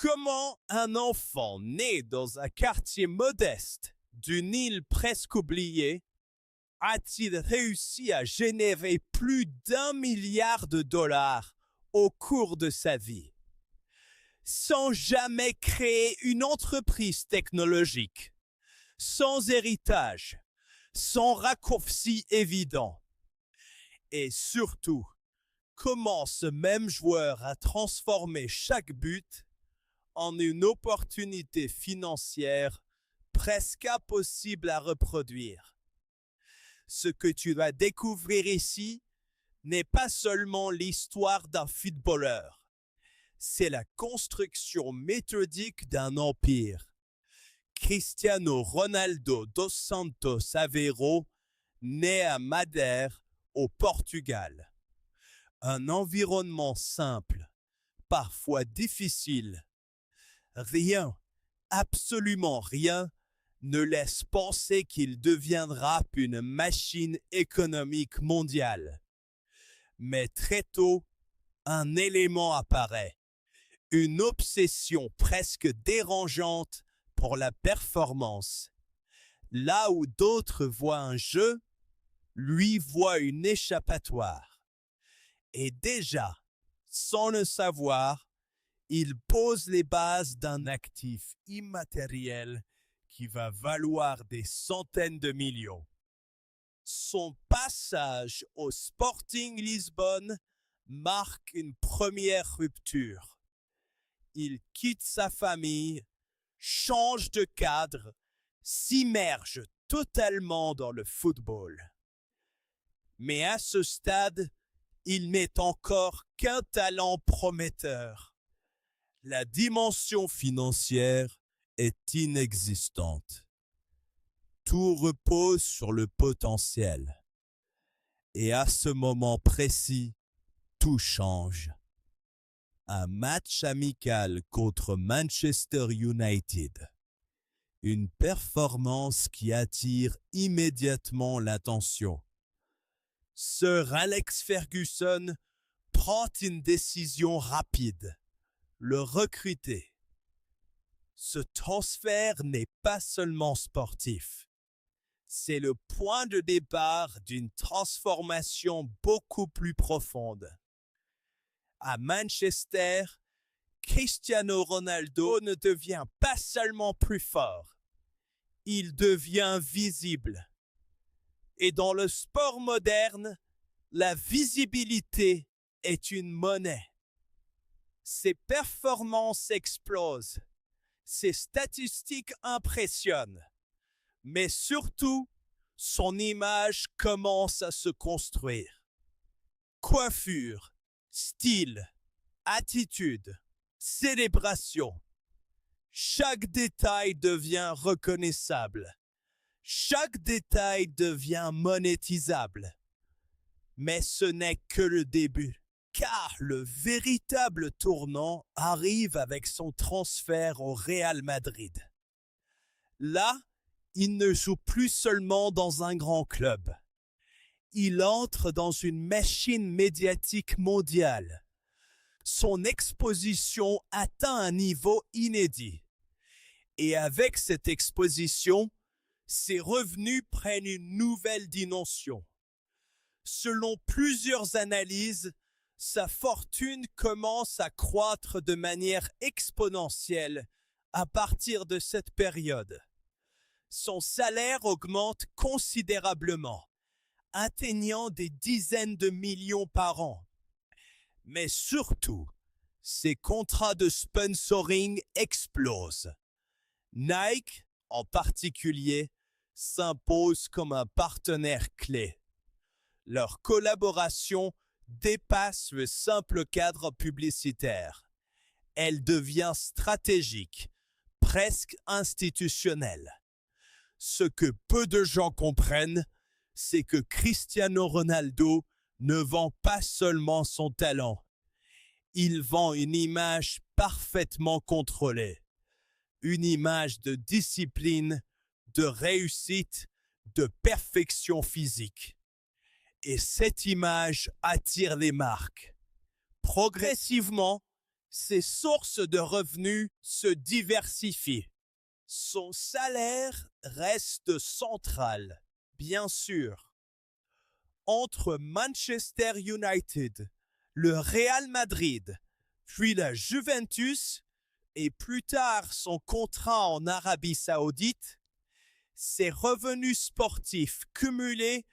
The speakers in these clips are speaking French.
Comment un enfant né dans un quartier modeste d'une île presque oubliée a-t-il réussi à générer plus d'1 milliard de dollars au cours de sa vie, sans jamais créer une entreprise technologique, sans héritage, sans raccourci évident? Et surtout, comment ce même joueur a transformé chaque but en une opportunité financière presque impossible à reproduire? Ce que tu vas découvrir ici n'est pas seulement l'histoire d'un footballeur, c'est la construction méthodique d'un empire. Cristiano Ronaldo dos Santos Aveiro naît à Madère, au Portugal. Un environnement simple, parfois difficile. Rien, absolument rien, ne laisse penser qu'il deviendra une machine économique mondiale. Mais très tôt, un élément apparaît, une obsession presque dérangeante pour la performance. Là où d'autres voient un jeu, lui voit une échappatoire. Et déjà, sans le savoir, il pose les bases d'un actif immatériel qui va valoir des centaines de millions. Son passage au Sporting Lisbonne marque une première rupture. Il quitte sa famille, change de cadre, s'immerge totalement dans le football. Mais à ce stade, il n'est encore qu'un talent prometteur. La dimension financière est inexistante. Tout repose sur le potentiel. Et à ce moment précis, tout change. Un match amical contre Manchester United. Une performance qui attire immédiatement l'attention. Sir Alex Ferguson prend une décision rapide, le recruter. Ce transfert n'est pas seulement sportif, c'est le point de départ d'une transformation beaucoup plus profonde. À Manchester, Cristiano Ronaldo ne devient pas seulement plus fort, il devient visible. Et dans le sport moderne, la visibilité est une monnaie. Ses performances explosent, ses statistiques impressionnent, mais surtout, son image commence à se construire. Coiffure, style, attitude, célébration. Chaque détail devient reconnaissable. Chaque détail devient monétisable. Mais ce n'est que le début, car le véritable tournant arrive avec son transfert au Real Madrid. Là, il ne joue plus seulement dans un grand club. Il entre dans une machine médiatique mondiale. Son exposition atteint un niveau inédit. Et avec cette exposition, ses revenus prennent une nouvelle dimension. Selon plusieurs analyses, sa fortune commence à croître de manière exponentielle à partir de cette période. Son salaire augmente considérablement, atteignant des dizaines de millions par an. Mais surtout, ses contrats de sponsoring explosent. Nike, en particulier, s'impose comme un partenaire clé. Leur collaboration dépasse le simple cadre publicitaire. Elle devient stratégique, presque institutionnelle. Ce que peu de gens comprennent, c'est que Cristiano Ronaldo ne vend pas seulement son talent. Il vend une image parfaitement contrôlée. Une image de discipline, de réussite, de perfection physique. Et cette image attire les marques. Progressivement, Ses sources de revenus se diversifient. Son salaire reste central, bien sûr. Entre Manchester United, le Real Madrid, puis la Juventus et plus tard son contrat en Arabie Saoudite, ses revenus sportifs cumulés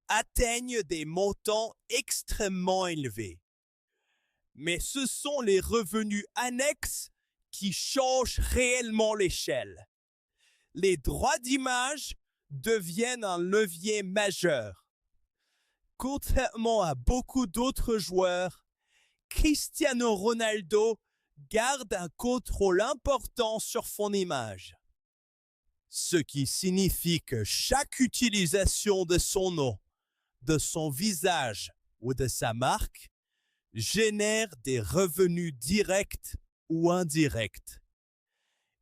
atteignent des montants extrêmement élevés. Mais ce sont les revenus annexes qui changent réellement l'échelle. Les droits d'image deviennent un levier majeur. Contrairement à beaucoup d'autres joueurs, Cristiano Ronaldo garde un contrôle important sur son image. Ce qui signifie que chaque utilisation de son nom, de son visage ou de sa marque génère des revenus directs ou indirects.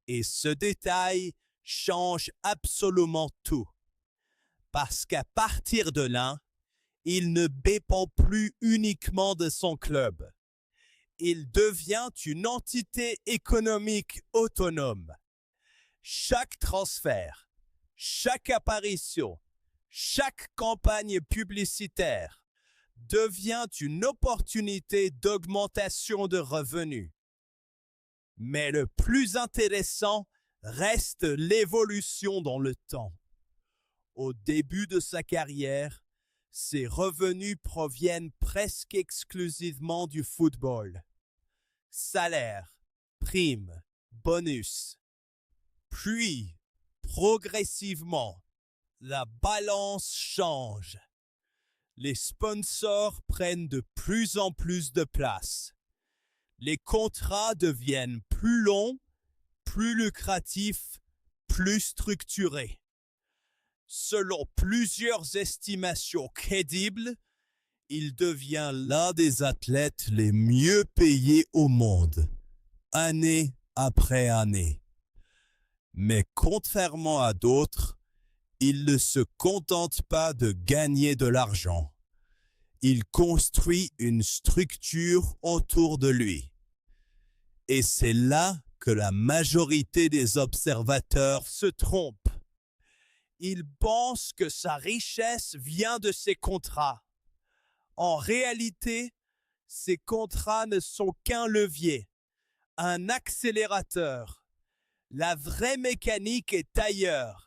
Et ce détail change absolument tout. Parce qu'à partir de là, il ne dépend plus uniquement de son club. Il devient une entité économique autonome. Chaque transfert, chaque apparition, chaque campagne publicitaire devient une opportunité d'augmentation de revenus. Mais le plus intéressant reste l'évolution dans le temps. Au début de sa carrière, ses revenus proviennent presque exclusivement du football. Salaire, primes, bonus. Puis, progressivement, la balance change. Les sponsors prennent de plus en plus de place. Les contrats deviennent plus longs, plus lucratifs, plus structurés. Selon plusieurs estimations crédibles, il devient l'un des athlètes les mieux payés au monde, année après année. Mais contrairement à d'autres, il ne se contente pas de gagner de l'argent. Il construit une structure autour de lui. Et c'est là que la majorité des observateurs se trompent. Ils pensent que sa richesse vient de ses contrats. En réalité, ces contrats ne sont qu'un levier, un accélérateur. La vraie mécanique est ailleurs,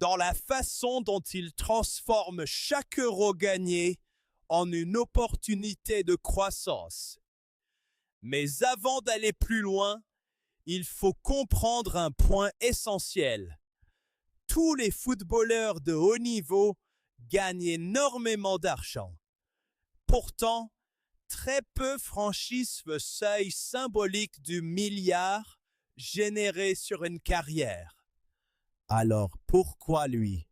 dans la façon dont il transforme chaque euro gagné en une opportunité de croissance. Mais avant d'aller plus loin, il faut comprendre un point essentiel. Tous les footballeurs de haut niveau gagnent énormément d'argent. Pourtant, très peu franchissent le seuil symbolique du milliard généré sur une carrière. Alors pourquoi lui?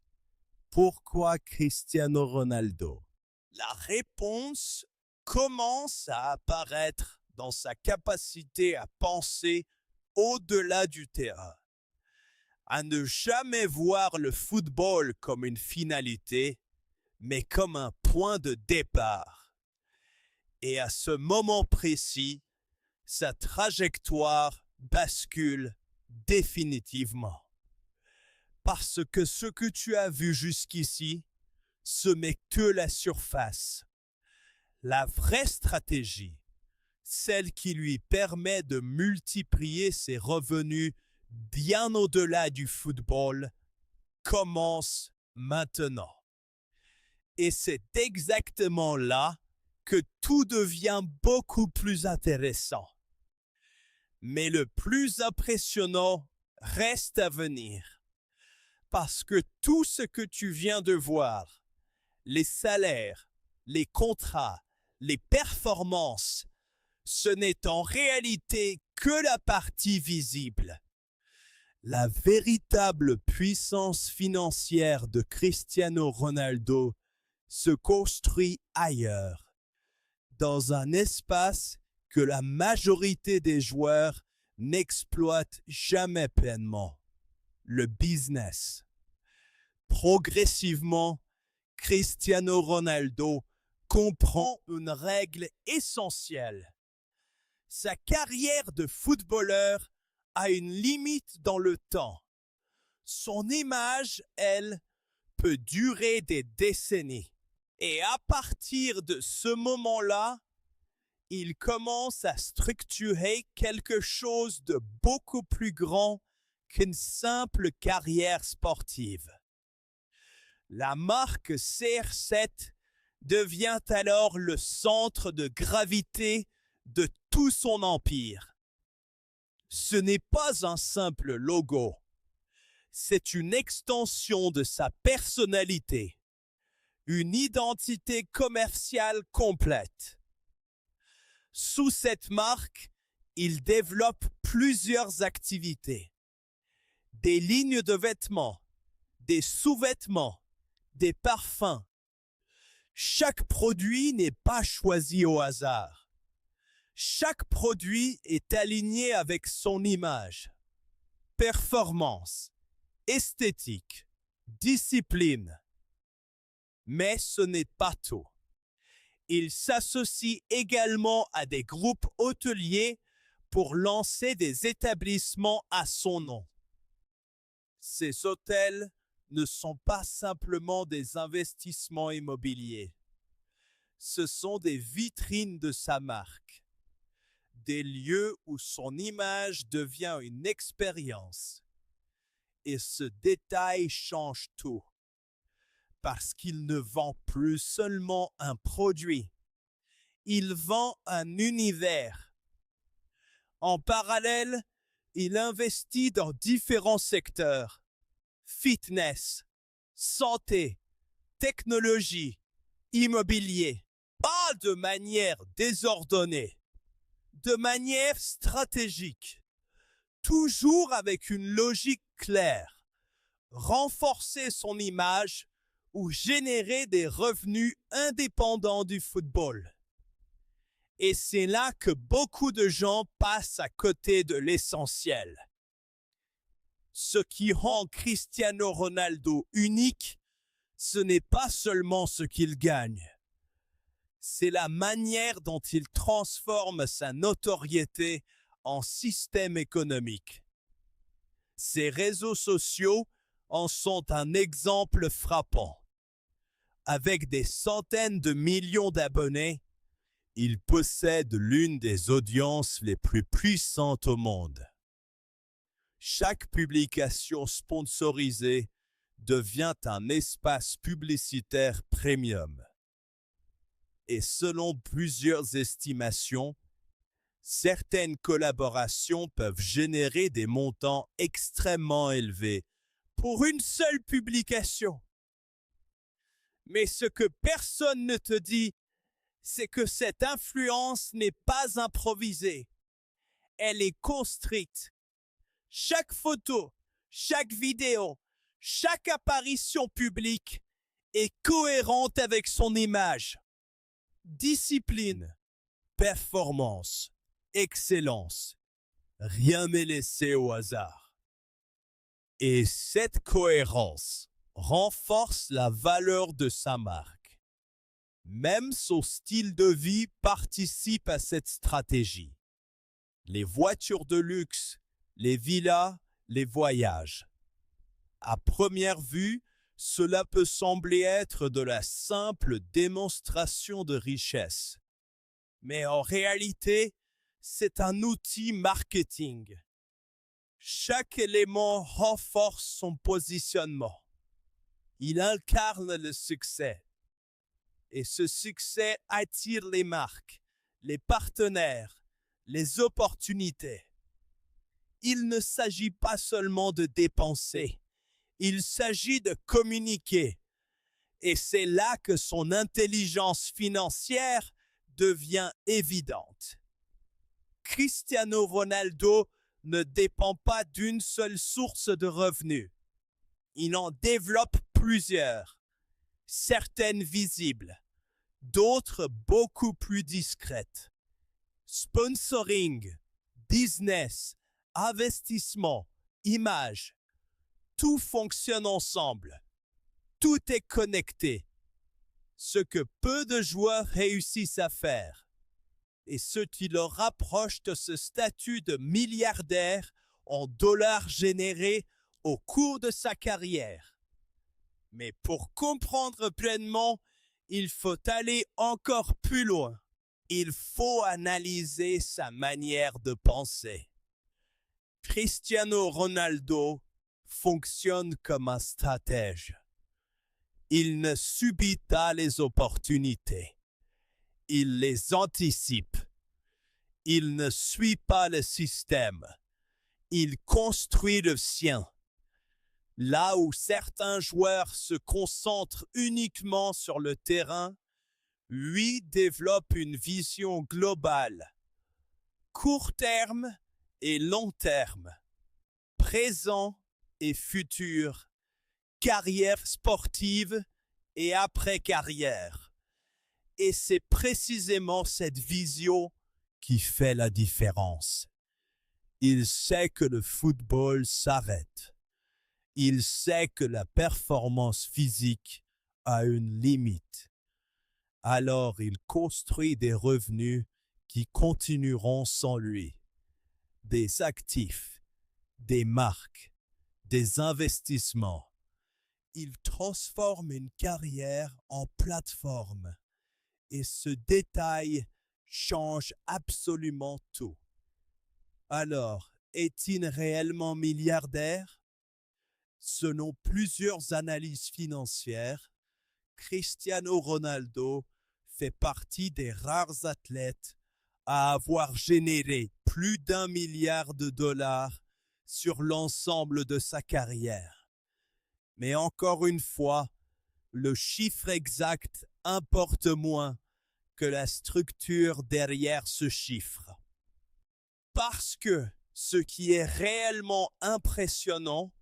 Pourquoi Cristiano Ronaldo? La réponse commence à apparaître dans sa capacité à penser au-delà du terrain, à ne jamais voir le football comme une finalité, mais comme un point de départ. Et à ce moment précis, sa trajectoire bascule définitivement. Parce que ce que tu as vu jusqu'ici, ce n'est que la surface. La vraie stratégie, celle qui lui permet de multiplier ses revenus bien au-delà du football, commence maintenant. Et c'est exactement là que tout devient beaucoup plus intéressant. Mais le plus impressionnant reste à venir. Parce que tout ce que tu viens de voir, les salaires, les contrats, les performances, ce n'est en réalité que la partie visible. La véritable puissance financière de Cristiano Ronaldo se construit ailleurs, dans un espace que la majorité des joueurs n'exploitent jamais pleinement, le business. Progressivement, Cristiano Ronaldo comprend une règle essentielle. Sa carrière de footballeur a une limite dans le temps. Son image, elle, peut durer des décennies. Et à partir de ce moment-là, il commence à structurer quelque chose de beaucoup plus grand qu'une simple carrière sportive. La marque CR7 devient alors le centre de gravité de tout son empire. Ce n'est pas un simple logo, c'est une extension de sa personnalité, une identité commerciale complète. Sous cette marque, il développe plusieurs activités. Des lignes de vêtements, des sous-vêtements, des parfums. Chaque produit n'est pas choisi au hasard. Chaque produit est aligné avec son image. Performance, esthétique, discipline. Mais ce n'est pas tout. Il s'associe également à des groupes hôteliers pour lancer des établissements à son nom. Ces hôtels ne sont pas simplement des investissements immobiliers. Ce sont des vitrines de sa marque, des lieux où son image devient une expérience. Et ce détail change tout, parce qu'il ne vend plus seulement un produit, il vend un univers. En parallèle, il investit dans différents secteurs: fitness, santé, technologie, immobilier. Pas de manière désordonnée, de manière stratégique, toujours avec une logique claire: renforcer son image ou générer des revenus indépendants du football. Et c'est là que beaucoup de gens passent à côté de l'essentiel. Ce qui rend Cristiano Ronaldo unique, ce n'est pas seulement ce qu'il gagne. C'est la manière dont il transforme sa notoriété en système économique. Ses réseaux sociaux en sont un exemple frappant. Avec des centaines de millions d'abonnés, il possède l'une des audiences les plus puissantes au monde. Chaque publication sponsorisée devient un espace publicitaire premium. Et selon plusieurs estimations, certaines collaborations peuvent générer des montants extrêmement élevés pour une seule publication. Mais ce que personne ne te dit, c'est que cette influence n'est pas improvisée. Elle est construite. Chaque photo, chaque vidéo, chaque apparition publique est cohérente avec son image. Discipline, performance, excellence. Rien n'est laissé au hasard. Et cette cohérence renforce la valeur de sa marque. Même son style de vie participe à cette stratégie. Les voitures de luxe, les villas, les voyages. À première vue, cela peut sembler être de la simple démonstration de richesse. Mais en réalité, c'est un outil marketing. Chaque élément renforce son positionnement. Il incarne le succès. Et ce succès attire les marques, les partenaires, les opportunités. Il ne s'agit pas seulement de dépenser, il s'agit de communiquer. Et c'est là que son intelligence financière devient évidente. Cristiano Ronaldo ne dépend pas d'une seule source de revenus. Il en développe plusieurs. Certaines visibles, d'autres beaucoup plus discrètes. Sponsoring, business, investissement, image, tout fonctionne ensemble. Tout est connecté. Ce que peu de joueurs réussissent à faire. et ce qui le rapproche de ce statut de milliardaire en dollars générés au cours de sa carrière. Mais pour comprendre pleinement, il faut aller encore plus loin. Il faut analyser sa manière de penser. Cristiano Ronaldo fonctionne comme un stratège. Il ne subit pas les opportunités. Il les anticipe. Il ne suit pas le système. Il construit le sien. Là où certains joueurs se concentrent uniquement sur le terrain, lui développe une vision globale, court terme et long terme, présent et futur, carrière sportive et après-carrière. Et c'est précisément cette vision qui fait la différence. Il sait que le football s'arrête. Il sait que la performance physique a une limite. Alors il construit des revenus qui continueront sans lui. Des actifs, des marques, des investissements. Il transforme une carrière en plateforme. Et ce détail change absolument tout. Alors, est-il réellement milliardaire? Selon plusieurs analyses financières, Cristiano Ronaldo fait partie des rares athlètes à avoir généré plus d'1 milliard de dollars sur l'ensemble de sa carrière. Mais encore une fois, le chiffre exact importe moins que la structure derrière ce chiffre. Parce que ce qui est réellement impressionnant,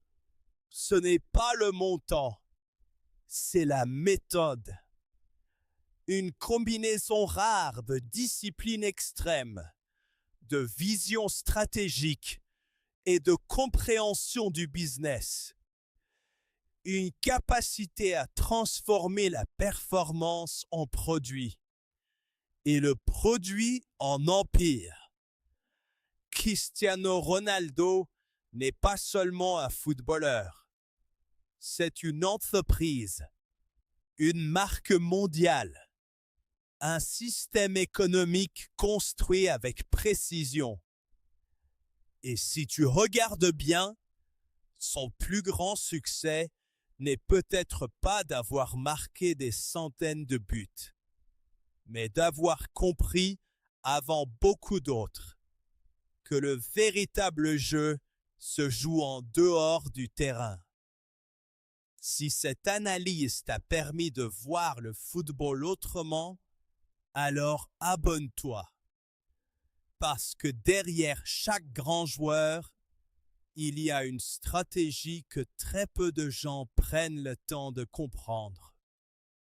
ce n'est pas le montant, c'est la méthode. Une combinaison rare de discipline extrême, de vision stratégique et de compréhension du business. Une capacité à transformer la performance en produit et le produit en empire. Cristiano Ronaldo n'est pas seulement un footballeur. C'est une entreprise, une marque mondiale, un système économique construit avec précision. Et si tu regardes bien, son plus grand succès n'est peut-être pas d'avoir marqué des centaines de buts, mais d'avoir compris, avant beaucoup d'autres, que le véritable jeu se joue en dehors du terrain. Si cette analyse t'a permis de voir le football autrement, alors abonne-toi. Parce que derrière chaque grand joueur, il y a une stratégie que très peu de gens prennent le temps de comprendre.